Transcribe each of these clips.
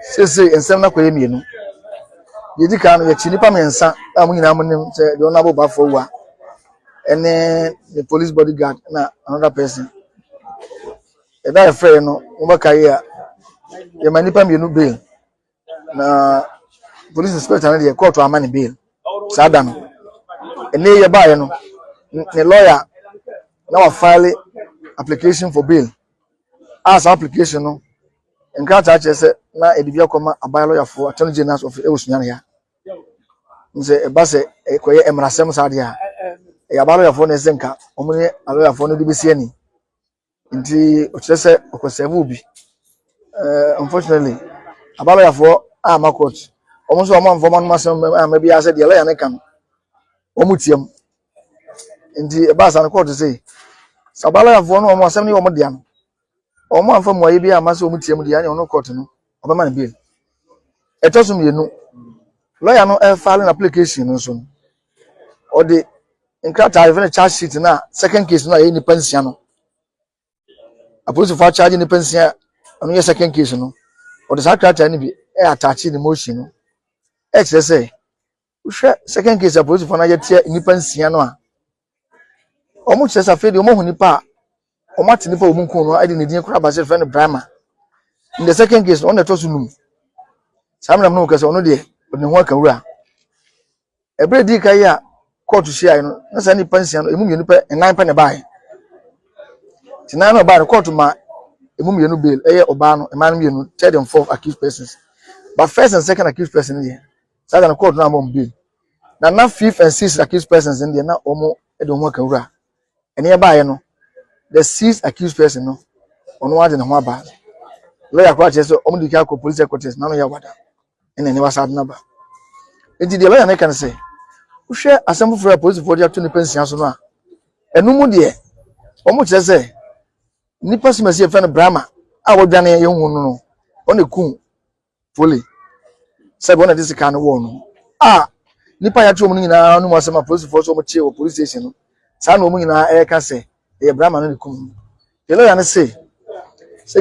Say ensem na kwaye mienu. Ye di kan ye chinipa mensa amu nyina amunim say the honorable bafo wa. Ene the police bodyguard na another person. E da friend no mbaka ye a ye manipa mienu bail. Na police inspector na the court wa amani bail. Sada no. Ene ye ba ye no. The lawyer now file application for bail. As application no nka ta che se na edibia koma abai lawyer for attorney general of Ewusunyane ya. Nse e ba se ekoye emrasem sa de a e abai lawyer for na zenka omune lawyer for no de besi ani. Nti o che se okoseve obi. Unfortunately abai lawyer for ama court. Omo so omo informa no masem ama bia se de lawyer ne kan. Omo tiam. Nti e ba sa no court say abai lawyer for no omo asem ni omo de an. Omo anfa mo ayi bia ma se omo tiam de an no court no. Obama na bail. Etosum yenu. Lawyer no file an application no so. Or the inkrata even a charge sheet na second case no any pension no. A police for charge any pension on your second case no. Or the secretary ni be attach the motion no. Say second case a police for na yet any pension no a. Omo che sa fe de omo hu nipa a omo atinipa omu kun no ade ne din kura ba se friend Brimah. In the second case on the tosunum. Samram no kase ono de ne ho aka wura. Ebre di kai a court share no na sa ni pension emu mienu pe enan pe ne bae. Tinan no ba no court ma emu mienu bail eye oba no eman mienu third and fourth accused persons. But first and second accused person here. Sa na court no am bail. Na fifth and sixth accused persons in there na omo e de ho aka wura. Ene e bae no the sixth accused person no ono wa de ne ho aba. Lawyer kwa che so omo di ka ko police headquarters na no ya wada. Ene ne wasa na ba. Enti de lawyer na kan say uhwe asem for police for dia to ni pension so no a enu mu de omo che say nipa simasi e fa no Brimah a wodwane ye hu no no kun Pooley say bona this kan wo no nipa ya tuom nyina no mo asem police for so mo che o police station no sa na omo nyina e ka say e Brimah no ne kun de lawyer na say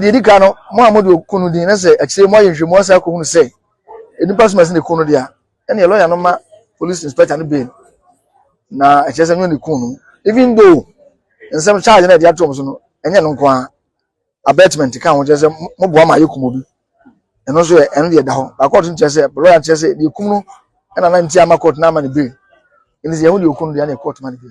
de di kan no mo amode okunu din na say akire mo ayenhwe mo asa ko hu say nipa simasi ne kunu dia ene lawyer no ma police inspector no bail na a chese no ne kunu even though in some charge na dia tom so no enye no nko abatement kan ho chese mo bo ma yekumo bi eno so eno de da ho according to chese lawyer chese de kum no na nti ama court na ma ne bail ini ze hu de okunu dia na court ma ne bail